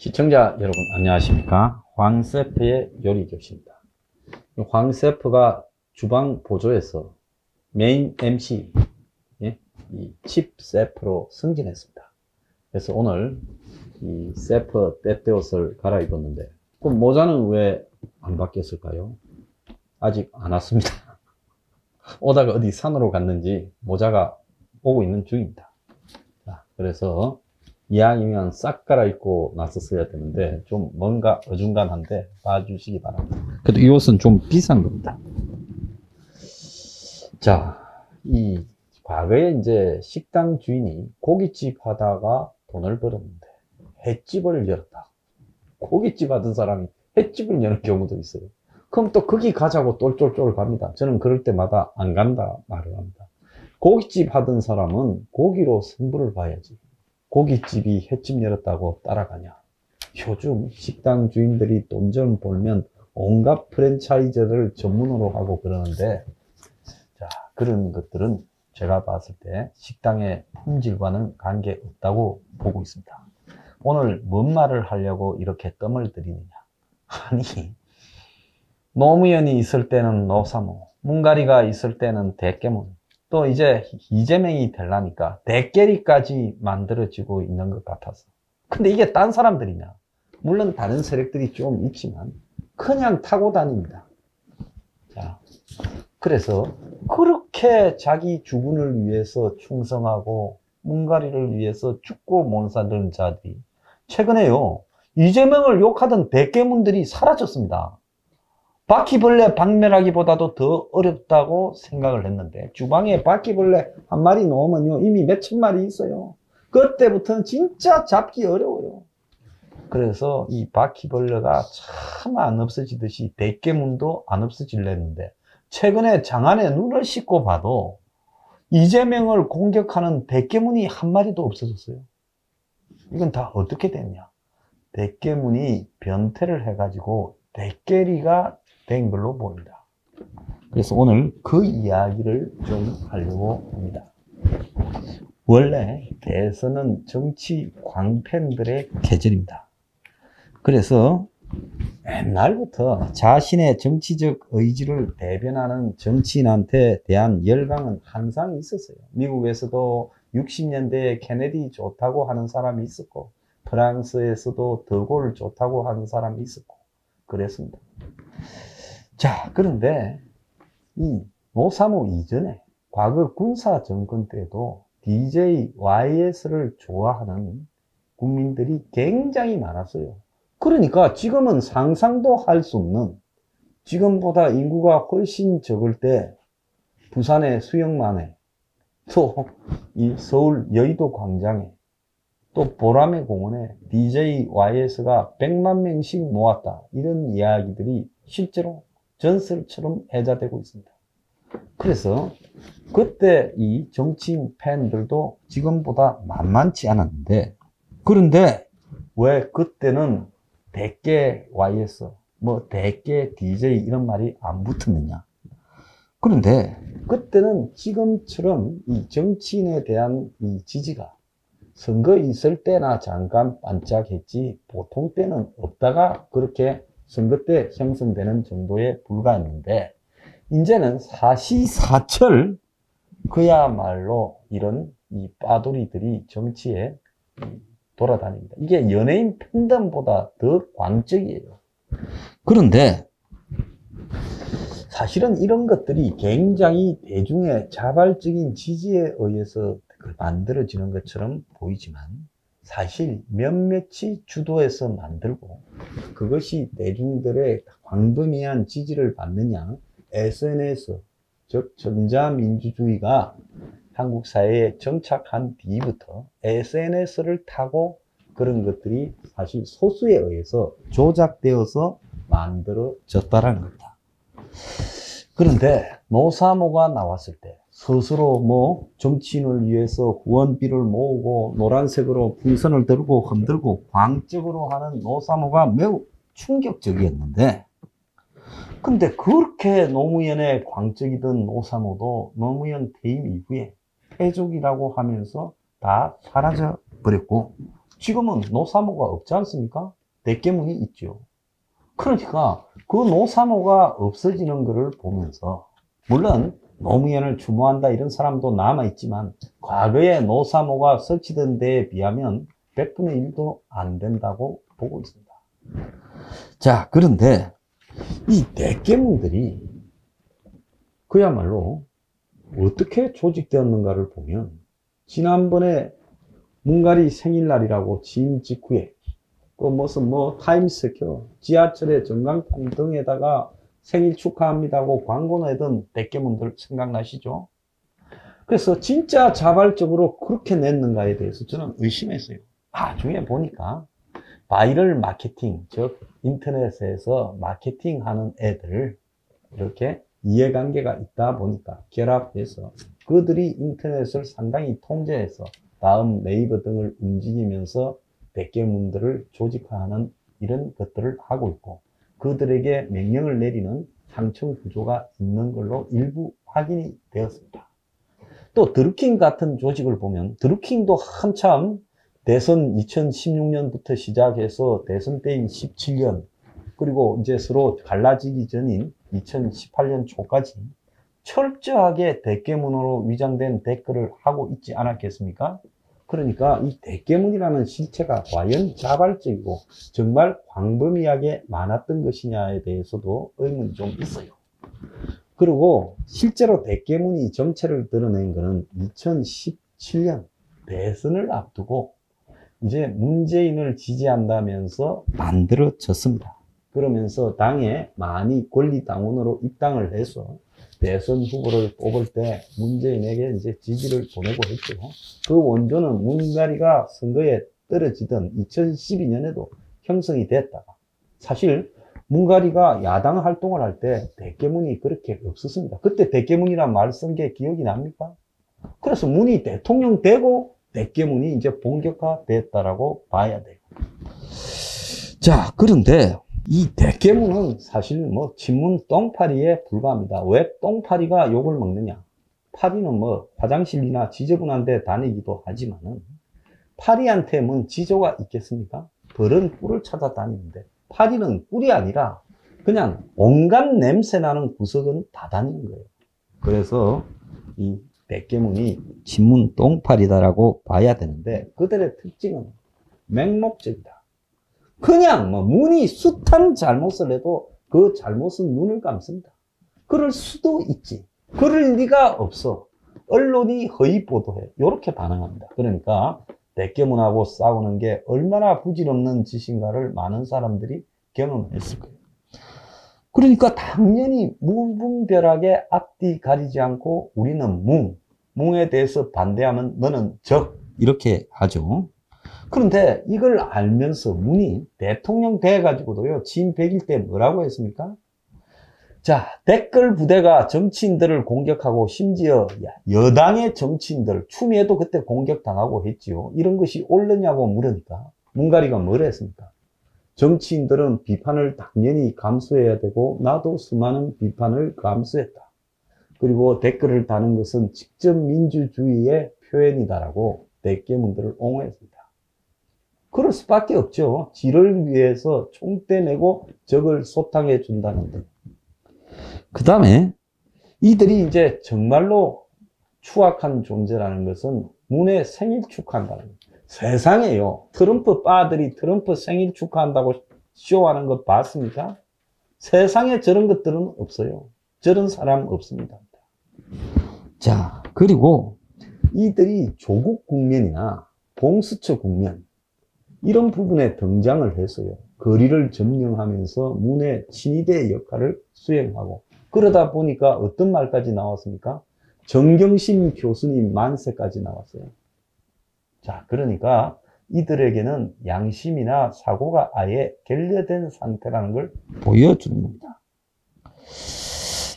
시청자 여러분 안녕하십니까? 황셰프의 요리교실입니다. 황셰프가 주방 보조에서 메인 MC 이 칩 셰프로 승진했습니다. 그래서 오늘 이 셰프 때때옷을 갈아입었는데 그럼 모자는 왜 안 바뀌었을까요? 아직 안 왔습니다. 오다가 어디 산으로 갔는지 모자가 오고 있는 중입니다. 자, 그래서 이왕이면 싹 갈아입고 나섰어야 되는데 좀 뭔가 어중간한데 봐주시기 바랍니다. 그래도 이 옷은 좀 비싼 겁니다. 자, 이 과거에 이제 식당 주인이 고깃집 하다가 돈을 벌었는데 횟집을 열었다. 고깃집 하던 사람이 횟집을 여는 경우도 있어요. 그럼 또 거기 가자고 똘똘똘 갑니다. 저는 그럴 때마다 안 간다 말을 합니다. 고깃집 하던 사람은 고기로 승부를 봐야지. 고깃집이 횟집 열었다고 따라가냐. 요즘 식당 주인들이 돈 좀 벌면 온갖 프랜차이즈를 전문으로 하고 그러는데, 자, 그런 것들은 제가 봤을 때 식당의 품질과는 관계없다고 보고 있습니다. 오늘 뭔 말을 하려고 이렇게 뜸을 들이느냐. 아니, 노무현이 있을 때는 노사모, 문가리가 있을 때는 대깨문, 또 이제 이재명이 되려니까 대깨리까지 만들어지고 있는 것 같아서. 근데 이게 딴 사람들이냐? 물론 다른 세력들이 좀 있지만 그냥 타고 다닙니다. 자, 그래서 그렇게 자기 주군을 위해서 충성하고 문가리를 위해서 죽고 못사는 자들이 최근에요, 이재명을 욕하던 대깨문들이 사라졌습니다. 바퀴벌레 박멸하기보다도 더 어렵다고 생각을 했는데 주방에 바퀴벌레 한 마리 놓으면요 이미 몇천 마리 있어요. 그때부터는 진짜 잡기 어려워요. 그래서 이 바퀴벌레가 참 안 없어지듯이 대깨문도 안 없어질랬는데 최근에 장안에 눈을 씻고 봐도 이재명을 공격하는 대깨문이 한 마리도 없어졌어요. 이건 다 어떻게 됐냐? 대깨문이 변태를 해가지고 대깨리가 된 걸로 보입니다. 그래서 오늘 그 이야기를 좀 하려고 합니다. 원래 대선은 정치 광팬들의 계절입니다. 그래서 옛날부터 자신의 정치적 의지를 대변하는 정치인한테 대한 열광은 항상 있었어요. 미국에서도 60년대에 케네디 좋다고 하는 사람이 있었고, 프랑스에서도 드골 좋다고 하는 사람이 있었고 그랬습니다. 자, 그런데 이 노사모 이전에 과거 군사 정권 때도 DJ YS를 좋아하는 국민들이 굉장히 많았어요. 그러니까 지금은 상상도 할 수 없는, 지금보다 인구가 훨씬 적을 때 부산의 수영만에, 또 이 서울 여의도 광장에, 또 보라매 공원에 DJ YS가 100만 명씩 모았다, 이런 이야기들이 실제로 전설처럼 회자되고 있습니다. 그래서 그때 이 정치인 팬들도 지금보다 만만치 않았는데, 그런데 왜 그때는 대깨 YS, 뭐 대깨 DJ 이런 말이 안 붙었느냐? 그런데 그때는 지금처럼 이 정치인에 대한 이 지지가 선거 있을 때나 잠깐 반짝했지 보통 때는 없다가 그렇게 선거 때 형성되는 정도에 불과했는데, 이제는 사시사철 그야말로 이런 이 빠돌이들이 정치에 돌아다닙니다. 이게 연예인 팬덤보다 더 광적이에요. 그런데 사실은 이런 것들이 굉장히 대중의 자발적인 지지에 의해서 만들어지는 것처럼 보이지만 사실 몇몇이 주도해서 만들고 그것이 대중들의 광범위한 지지를 받느냐, SNS, 즉 전자민주주의가 한국 사회에 정착한 뒤부터 SNS를 타고 그런 것들이 사실 소수에 의해서 조작되어서 만들어졌다는 겁니다. 그런데 노사모가 나왔을 때 스스로 뭐 정치인을 위해서 후원비를 모으고 노란색으로 풍선을 들고 흔들고 광적으로 하는 노사모가 매우 충격적이었는데, 근데 그렇게 노무현의 광적이던 노사모도 노무현 퇴임 이후에 패족이라고 하면서 다 사라져 버렸고, 지금은 노사모가 없지 않습니까? 대깨문이 있죠. 그러니까 그 노사모가 없어지는 것을 보면서, 물론 노무현을 추모한다 이런 사람도 남아있지만 과거에 노사모가 설치된 데에 비하면 100분의 1도 안 된다고 보고 있습니다. 자, 그런데 이 대깨문들이 그야말로 어떻게 조직되었는가를 보면, 지난번에 문가리 생일날이라고 취임 직후에 그 무슨 타임스퀘어, 지하철의 전광판 등에다가 생일 축하합니다고 광고 내던 대깨문들 생각나시죠? 그래서 진짜 자발적으로 그렇게 냈는가에 대해서 저는 의심했어요. 나중에 보니까 바이럴 마케팅, 즉 인터넷에서 마케팅하는 애들, 이렇게 이해관계가 있다 보니까 결합해서 그들이 인터넷을 상당히 통제해서 다음 네이버 등을 움직이면서 대깨문들을 조직화하는 이런 것들을 하고 있고, 그들에게 명령을 내리는 상층 구조가 있는 걸로 일부 확인이 되었습니다. 또 드루킹 같은 조직을 보면, 드루킹도 한참 대선 2016년부터 시작해서 대선 때인 17년, 그리고 이제 서로 갈라지기 전인 2018년 초까지 철저하게 대깨문으로 위장된 댓글을 하고 있지 않았겠습니까? 그러니까 이 대깨문이라는 실체가 과연 자발적이고 정말 광범위하게 많았던 것이냐에 대해서도 의문이 좀 있어요. 그리고 실제로 대깨문이 정체를 드러낸 것은 2017년 대선을 앞두고 이제 문재인을 지지한다면서 만들어졌습니다. 그러면서 당에 많이 권리당원으로 입당을 해서 대선 후보를 뽑을 때 문재인에게 이제 지지를 보내고 했죠. 그 원조는 문가리가 선거에 떨어지던 2012년에도 형성이 됐다가, 사실 문가리가 야당 활동을 할 때 대깨문이 그렇게 없었습니다. 그때 대깨문이란 말 쓴 게 기억이 납니까? 그래서 문이 대통령 되고 대깨문이 이제 본격화됐다라고 봐야 돼요. 자, 그런데 이 대깨문은 사실 친문 똥파리에 불과합니다. 왜 똥파리가 욕을 먹느냐? 파리는 화장실이나 지저분한 데 다니기도 하지만은 파리한테 지조가 있겠습니까? 벌은 꿀을 찾아다니는데, 파리는 꿀이 아니라 그냥 온갖 냄새나는 구석은 다 다니는 거예요. 그래서 이 대깨문이 친문 똥파리다라고 봐야 되는데, 그들의 특징은 맹목적이다. 그냥 문이 숱한 잘못을 해도 그 잘못은 눈을 감습니다. 그럴 수도 있지. 그럴 리가 없어. 언론이 허위 보도해. 이렇게 반응합니다. 그러니까 대깨문하고 싸우는 게 얼마나 부질없는 짓인가를 많은 사람들이 경험했을 거예요. 그러니까 당연히 무분별하게 앞뒤 가리지 않고 우리는 뭉에 대해서 반대하면 너는 적, 이렇게 하죠. 그런데 이걸 알면서 문이 대통령 돼가지고도요, 취임 100일 때 뭐라고 했습니까? 자, 댓글 부대가 정치인들을 공격하고 심지어 여당의 정치인들, 추미애도 그때 공격당하고 했지요. 이런 것이 옳느냐고 물으니까 문가리가 뭘 했습니까? 정치인들은 비판을 당연히 감수해야 되고 나도 수많은 비판을 감수했다. 그리고 댓글을 다는 것은 직접 민주주의의 표현이다라고 대깨문들을 옹호했습니다. 그럴 수밖에 없죠. 지를 위해서 총대 메고 적을 소탕해 준다는데. 그 다음에 이들이 이제 정말로 추악한 존재라는 것은 문의 생일 축하한다는 거예요. 세상에요, 트럼프 빠들이 트럼프 생일 축하한다고 쇼하는 거 봤습니까? 세상에 저런 것들은 없어요. 저런 사람 없습니다. 자, 그리고 이들이 조국 국면이나 공수처 국면, 이런 부분에 등장을 해서요, 거리를 점령하면서 문의 친위대 역할을 수행하고, 그러다 보니까 어떤 말까지 나왔습니까? 정경심 교수님 만세까지 나왔어요. 자, 그러니까 이들에게는 양심이나 사고가 아예 결여된 상태라는 걸 보여주는 겁니다.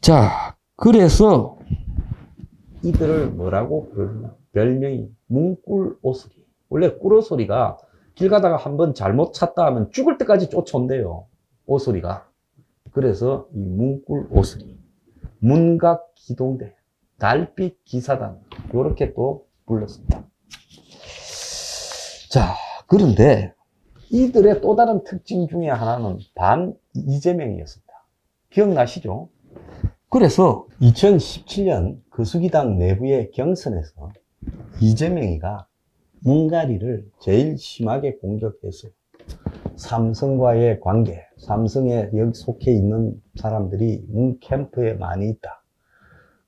자, 그래서 이들을 뭐라고 부르냐? 별명이 문꿀오소리. 원래 꿀오소리가 길 가다가 한번 잘못 찾다 하면 죽을 때까지 쫓아온대요, 오소리가. 그래서 이 문꿀오소리, 문각기동대, 달빛기사단, 이렇게 또 불렀습니다. 자, 그런데 이들의 또 다른 특징 중에 하나는 반 이재명이었습니다. 기억나시죠? 그래서 2017년 거수기당 내부의 경선에서 이재명이가 문가리를 제일 심하게 공격했어요. 삼성과의 관계, 삼성에 여기 속해 있는 사람들이 문 캠프에 많이 있다.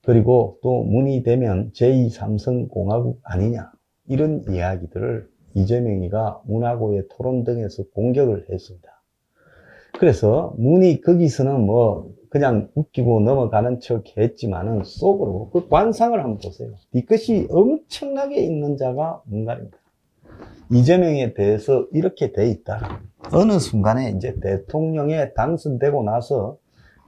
그리고 또 문이 되면 제2삼성공화국 아니냐. 이런 이야기들을 이재명이가 문하고의 토론 등에서 공격을 했습니다. 그래서 문이 거기서는 뭐 그냥 웃기고 넘어가는 척 했지만은 속으로 그 관상을 한번 보세요. 뒤끝이 엄청나게 있는 자가 문갈입니다. 이재명에 대해서 이렇게 돼 있다. 어느 순간에 이제 대통령에 당선되고 나서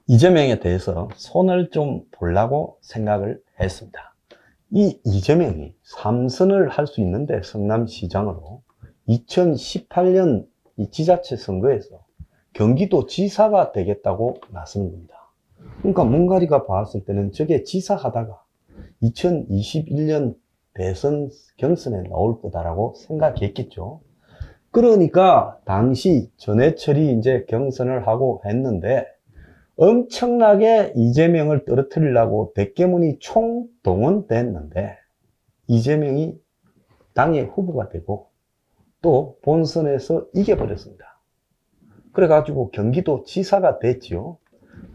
이재명에 대해서 손을 좀 보려고 생각을 했습니다. 이 이재명이 3선을 할 수 있는데 성남시장으로 2018년 이 지자체 선거에서 경기도 지사가 되겠다고 나서는 겁니다. 그러니까 문가리가 봤을 때는 저게 지사 하다가 2021년 대선 경선에 나올 거다라고 생각했겠죠. 그러니까 당시 전해철이 이제 경선을 하고 했는데 엄청나게 이재명을 떨어뜨리려고 대깨문이 총동원됐는데 이재명이 당의 후보가 되고 또 본선에서 이겨버렸습니다. 그래가지고 경기도 지사가 됐죠.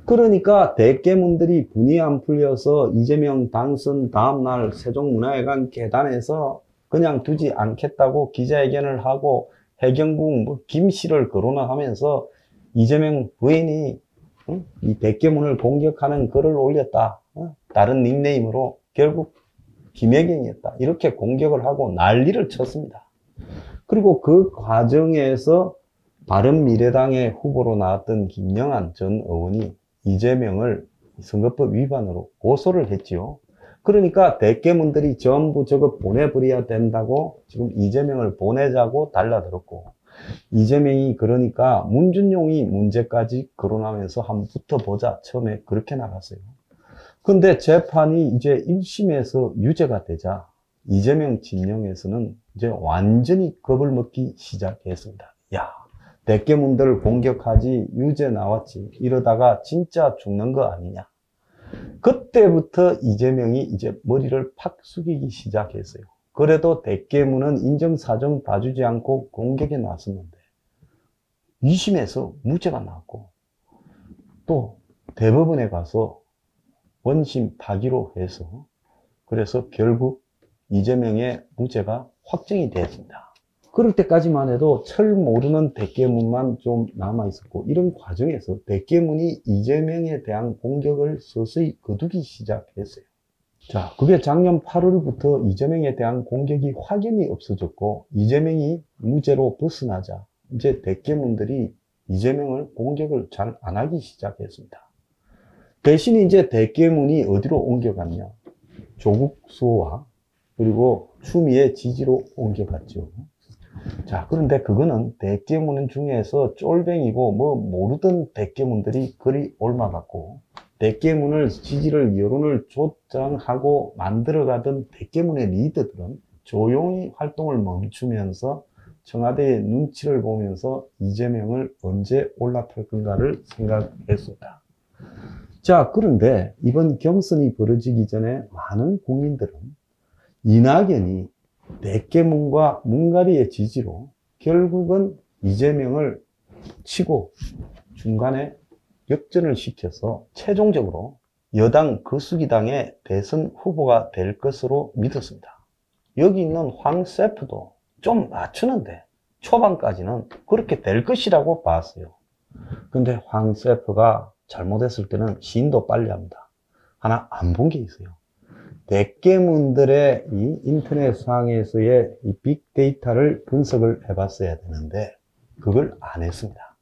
그러니까 대깨문들이 분이 안 풀려서 이재명 당선 다음날 세종문화회관 계단에서 그냥 두지 않겠다고 기자회견을 하고 해경궁 뭐 김씨를 거론하면서 이재명 부인이 이 대깨문을 공격하는 글을 올렸다. 다른 닉네임으로 결국 김혜경이었다. 이렇게 공격을 하고 난리를 쳤습니다. 그리고 그 과정에서 바른미래당의 후보로 나왔던 김영한 전 의원이 이재명을 선거법 위반으로 고소를 했지요. 그러니까 대깨문들이 전부 저거 보내버려야 된다고 지금 이재명을 보내자고 달라들었고 이재명이 그러니까 문준용이 문제까지 거론하면서 한번 붙어보자 처음에 그렇게 나갔어요. 근데 재판이 이제 1심에서 유죄가 되자 이재명 진영에서는 이제 완전히 겁을 먹기 시작했습니다. 야, 대깨문들 공격하지 유죄 나왔지 이러다가 진짜 죽는 거 아니냐. 그때부터 이재명이 이제 머리를 팍 숙이기 시작했어요. 그래도 대깨문은 인정사정 봐주지 않고 공격에 나섰는데 2심에서 무죄가 나왔고 또 대법원에 가서 원심 파기로 해서 그래서 결국 이재명의 무죄가 확정이 되었습니다. 그럴 때까지만 해도 철 모르는 대깨문만 좀 남아있었고 이런 과정에서 대깨문이 이재명에 대한 공격을 서서히 거두기 시작했어요. 자, 그게 작년 8월부터 이재명에 대한 공격이 확연히 없어졌고 이재명이 무죄로 벗어나자 이제 대깨문들이 이재명을 공격을 잘 안 하기 시작했습니다. 대신 이제 대깨문이 어디로 옮겨갔냐? 조국 수호와 그리고 추미애 지지로 옮겨갔죠. 자, 그런데 그거는 대깨문 중에서 쫄뱅이고 뭐 모르던 대깨문들이 그리 옮아갔고 대깨문을 지지를 여론을 조장하고 만들어가던 대깨문의 리더들은 조용히 활동을 멈추면서 청와대의 눈치를 보면서 이재명을 언제 올라탈 건가를 생각했습니다. 자, 그런데 이번 경선이 벌어지기 전에 많은 국민들은 이낙연이 대깨문과 문가리의 지지로 결국은 이재명을 치고 중간에 역전을 시켜서 최종적으로 여당 거수기당의 대선 후보가 될 것으로 믿었습니다. 여기 있는 황세프도 좀 맞추는데 초반까지는 그렇게 될 것이라고 봤어요. 근데 황세프가 잘못했을 때는 시인도 빨리 합니다. 하나 안 본 게 있어요. 대깨문들의 이 인터넷상에서의 이 빅데이터를 분석을 해봤어야 되는데 그걸 안 했습니다.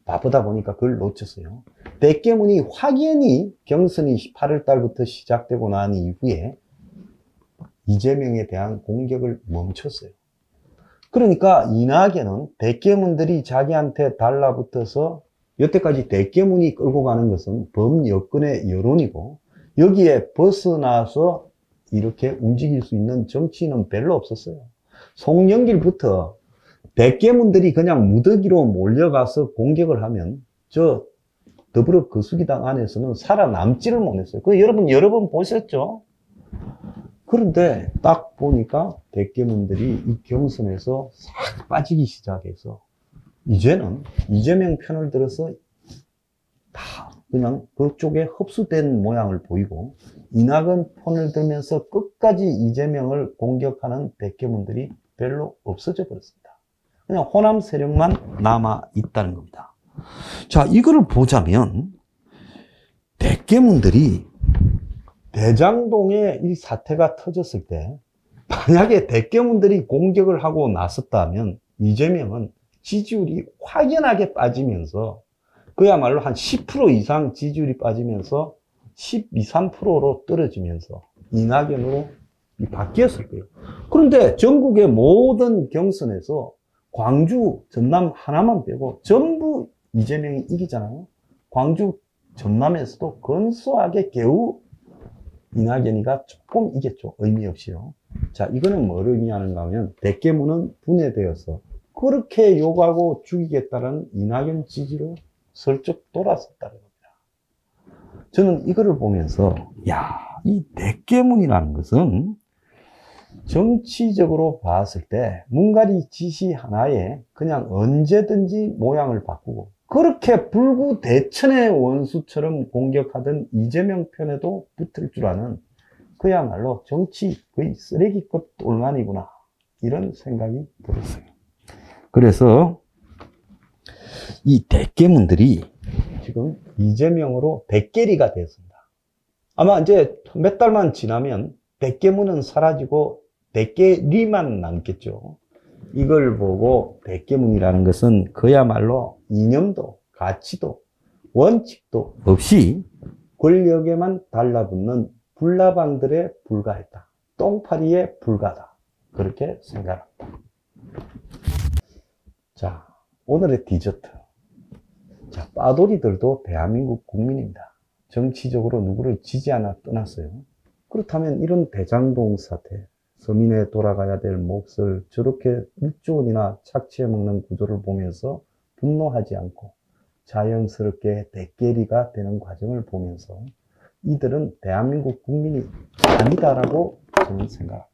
바쁘다 보니까 그걸 놓쳤어요. 대깨문이 확연히 경선이 8월 달부터 시작되고 난 이후에 이재명에 대한 공격을 멈췄어요. 그러니까 이낙연은 대깨문들이 자기한테 달라붙어서 여태까지 대깨문이 끌고 가는 것은 범여권의 여론이고 여기에 벗어나서 이렇게 움직일 수 있는 정치인은 별로 없었어요. 송영길부터 백계문들이 그냥 무더기로 몰려가서 공격을 하면 저 더불어 거수기당 안에서는 살아남지를 못했어요. 그 여러분 여러 번 보셨죠? 그런데 딱 보니까 백계문들이 이 경선에서 싹 빠지기 시작해서 이제는 이재명 편을 들어서 다 그냥 그쪽에 흡수된 모양을 보이고, 이낙연 편을 들면서 끝까지 이재명을 공격하는 백계문들이 별로 없어져 버렸습니다. 그냥 호남 세력만 남아 있다는 겁니다. 자, 이거를 보자면 백계문들이 대장동에 이 사태가 터졌을 때 만약에 백계문들이 공격을 하고 나섰다면 이재명은 지지율이 확연하게 빠지면서 그야말로 한 10% 이상 지지율이 빠지면서 12, 3%로 떨어지면서 이낙연으로 바뀌었을 거예요. 그런데 전국의 모든 경선에서 광주, 전남 하나만 빼고 전부 이재명이 이기잖아요. 광주, 전남에서도 근소하게 겨우 이낙연이가 조금 이겼죠. 의미 없이요. 자, 이거는 뭐를 의미하는가 하면 백계문은 분해되어서 그렇게 욕하고 죽이겠다는 이낙연 지지로 슬쩍 돌아섰다는 겁니다. 저는 이거를 보면서 이 백계문이라는 것은 정치적으로 봤을 때 문가리 지시 하나에 그냥 언제든지 모양을 바꾸고, 그렇게 불구대천의 원수처럼 공격하던 이재명 편에도 붙을 줄 아는 그야말로 정치 거의 쓰레기급 똘만이구나, 이런 생각이 들었어요. 그래서 이 백계문들이 지금 이재명으로 백계리가 되었습니다. 아마 이제 몇 달만 지나면 백계문은 사라지고 백계리만 남겠죠. 이걸 보고 백계문이라는 것은 그야말로 이념도 가치도 원칙도 없이 권력에만 달라붙는 불나방들에 불과했다. 똥파리에 불과하다. 그렇게 생각합니다. 자, 오늘의 디저트. 자, 빠돌이들도 대한민국 국민입니다. 정치적으로 누구를 지지하나 떠났어요. 그렇다면 이런 대장동 사태, 서민에 돌아가야 될 몫을 저렇게 1조 원이나 착취해 먹는 구조를 보면서 분노하지 않고 자연스럽게 백계리가 되는 과정을 보면서 이들은 대한민국 국민이 아니다라고 저는 생각합니다.